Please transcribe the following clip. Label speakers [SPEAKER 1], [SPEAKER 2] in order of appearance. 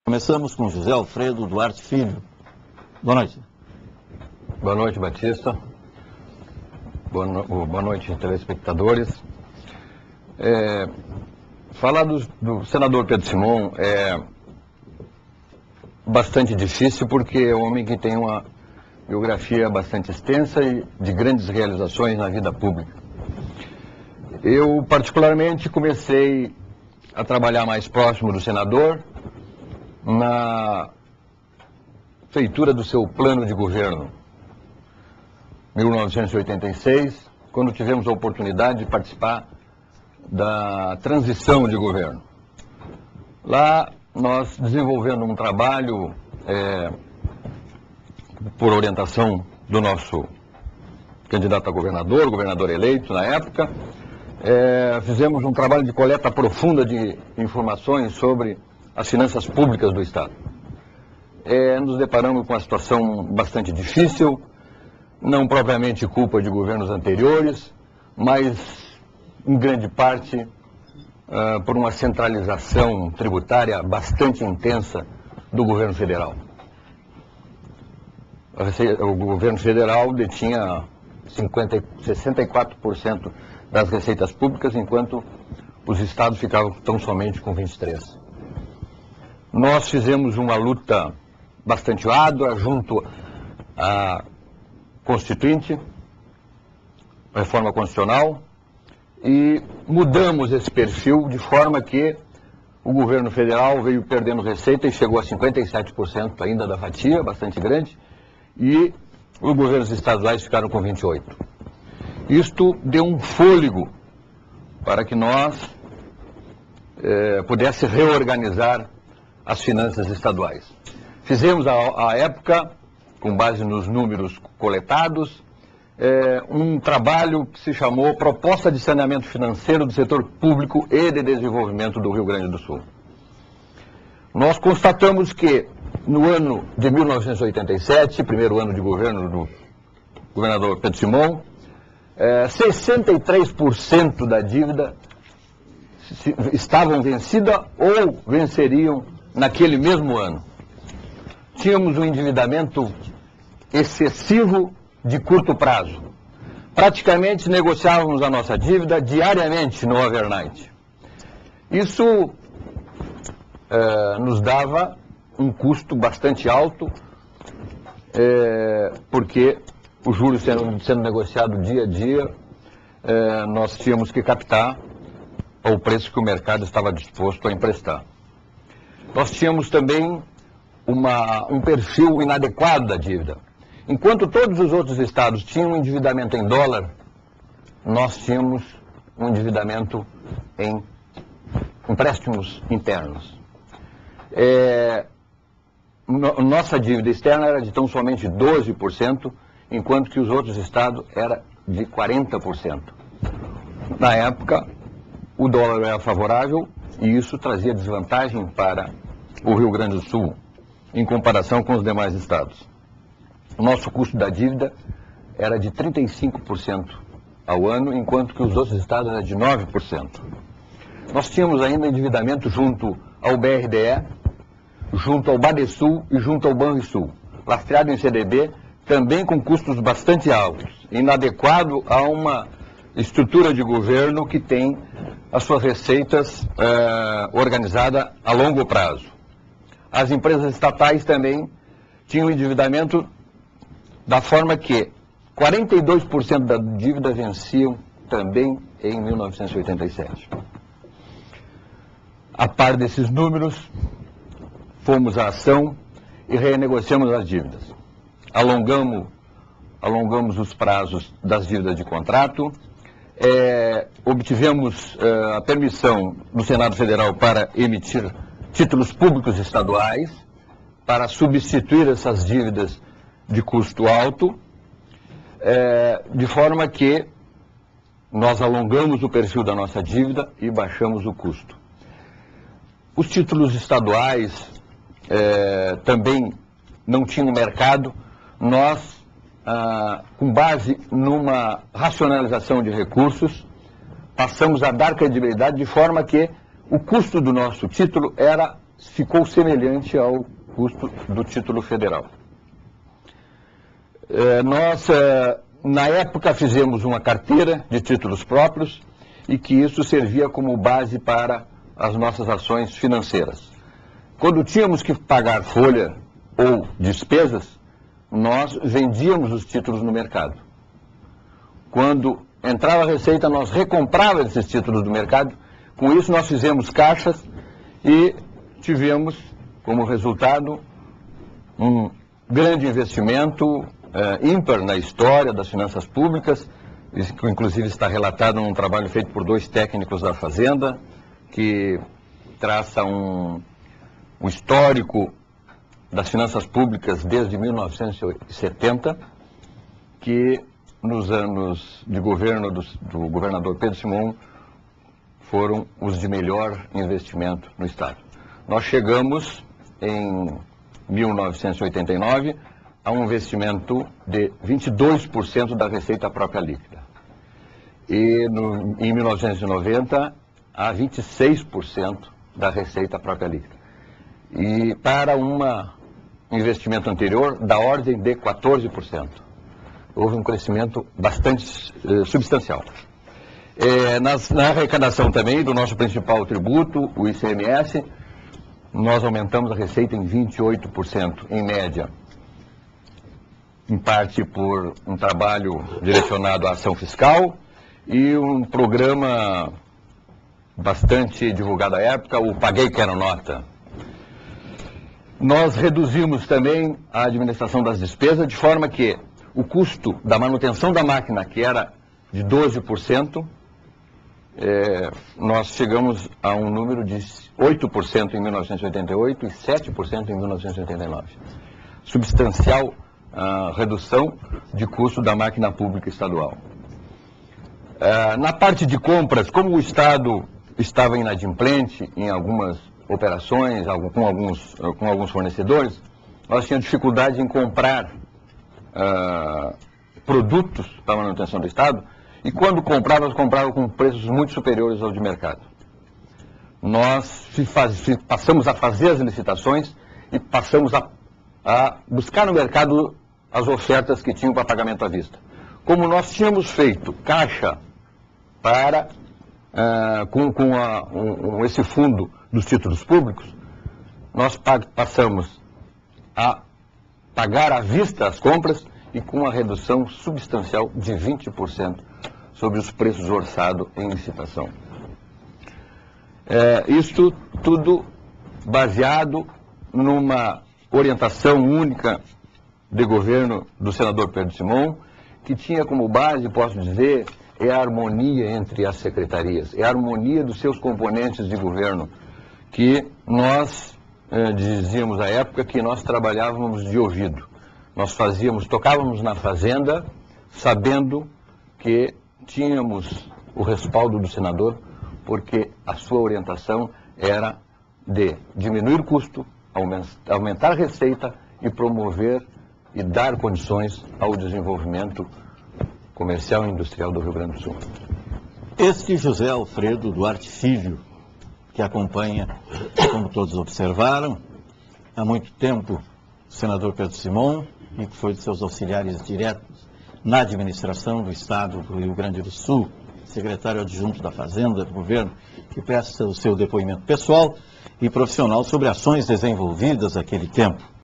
[SPEAKER 1] Começamos com José Alfredo Duarte Filho. Boa noite.
[SPEAKER 2] Boa noite, Batista. Boa noite, telespectadores. Falar do senador Pedro Simon é bastante difícil, porque é um homem que tem uma biografia bastante extensa e de grandes realizações na vida pública. Eu, particularmente, comecei a trabalhar mais próximo do senador na feitura do seu plano de governo, 1986, quando tivemos a oportunidade de participar da transição de governo. Lá nós desenvolvendo um trabalho por orientação do nosso candidato a governador eleito na época, fizemos um trabalho de coleta profunda de informações sobre as finanças públicas do Estado. Nos deparamos com uma situação bastante difícil, não propriamente culpa de governos anteriores, mas em grande parte por uma centralização tributária bastante intensa do governo federal. O governo federal detinha 64% das receitas públicas, enquanto os estados ficavam tão somente com 23%. Nós fizemos uma luta bastante árdua junto à Constituinte, reforma constitucional, e mudamos esse perfil de forma que o governo federal veio perdendo receita e chegou a 57% ainda da fatia, bastante grande, e os governos estaduais ficaram com 28%. Isto deu um fôlego para que nós pudéssemos reorganizar as finanças estaduais. Fizemos, à época, com base nos números coletados, um trabalho que se chamou Proposta de Saneamento Financeiro do Setor Público e de Desenvolvimento do Rio Grande do Sul. Nós constatamos que, no ano de 1987, primeiro ano de governo do governador Pedro Simon, 63% da dívida estavam vencida ou venceriam naquele mesmo ano. Tínhamos um endividamento excessivo de curto prazo. Praticamente negociávamos a nossa dívida diariamente no overnight. Isso nos dava um custo bastante alto, porque os juros sendo negociados dia a dia, nós tínhamos que captar ao preço que o mercado estava disposto a emprestar. Nós tínhamos também um perfil inadequado da dívida. Enquanto todos os outros estados tinham um endividamento em dólar, nós tínhamos um endividamento em empréstimos internos. Nossa dívida externa era de tão somente 12%, enquanto que os outros estados era de 40%. Na época, o dólar era favorável e isso trazia desvantagem para o Rio Grande do Sul, em comparação com os demais estados. O nosso custo da dívida era de 35% ao ano, enquanto que os outros estados era de 9%. Nós tínhamos ainda endividamento junto ao BRDE, junto ao Badesul e junto ao Banrisul, lastreado em CDB, também com custos bastante altos, inadequado a uma estrutura de governo que tem as suas receitas organizadas a longo prazo. As empresas estatais também tinham endividamento da forma que 42% da dívida venciam também em 1987. A par desses números, fomos à ação e renegociamos as dívidas. Alongamos os prazos das dívidas de contrato, obtivemos a permissão do Senado Federal para emitir títulos públicos estaduais, para substituir essas dívidas de custo alto, de forma que nós alongamos o perfil da nossa dívida e baixamos o custo. Os títulos estaduais também não tinham mercado. Nós, com base numa racionalização de recursos, passamos a dar credibilidade de forma que o custo do nosso título era ficou semelhante ao custo do título federal. Nós, na época, fizemos uma carteira de títulos próprios e que isso servia como base para as nossas ações financeiras. Quando tínhamos que pagar folha ou despesas, nós vendíamos os títulos no mercado. Quando entrava a receita, nós recomprávamos esses títulos do mercado. Com isso, nós fizemos caixas e tivemos, como resultado, um grande investimento ímpar na história das finanças públicas. Isso, inclusive, está relatado num trabalho feito por 2 técnicos da Fazenda, que traça um histórico das finanças públicas desde 1970, que nos anos de governo do governador Pedro Simão foram os de melhor investimento no Estado. Nós chegamos em 1989 a um investimento de 22% da receita própria líquida. E em 1990 a 26% da receita própria líquida. E para um investimento anterior da ordem de 14%. Houve um crescimento bastante substancial. Na arrecadação também do nosso principal tributo, o ICMS, nós aumentamos a receita em 28%, em média. Em parte por um trabalho direcionado à ação fiscal e um programa bastante divulgado à época, o Paguei Quero Nota. Nós reduzimos também a administração das despesas, de forma que o custo da manutenção da máquina, que era de 12%, nós chegamos a um número de 8% em 1988 e 7% em 1989. Substancial redução de custo da máquina pública estadual. Na parte de compras, como o Estado estava inadimplente em algumas operações, com alguns fornecedores, nós tínhamos dificuldade em comprar produtos para a manutenção do Estado, e quando comprávamos, comprávamos com preços muito superiores aos de mercado. Nós passamos a fazer as licitações e passamos a buscar no mercado as ofertas que tinham para pagamento à vista. Como nós tínhamos feito caixa para, com esse fundo dos títulos públicos, nós passamos a pagar à vista as compras e com uma redução substancial de 20% sobre os preços orçados em licitação. Isto tudo baseado numa orientação única de governo do senador Pedro Simão, que tinha como base, posso dizer, a harmonia entre as secretarias, a harmonia dos seus componentes de governo, que nós dizíamos à época que nós trabalhávamos de ouvido. Nós tocávamos na fazenda, sabendo que tínhamos o respaldo do senador, porque a sua orientação era de diminuir o custo, aumentar a receita e promover e dar condições ao desenvolvimento comercial e industrial do Rio Grande do Sul.
[SPEAKER 1] Este José Alfredo Duarte Filho, que acompanha, como todos observaram, há muito tempo o senador Pedro Simão, e que foi de seus auxiliares diretos na administração do Estado do Rio Grande do Sul, secretário adjunto da Fazenda do governo, que presta o seu depoimento pessoal e profissional sobre ações desenvolvidas naquele tempo.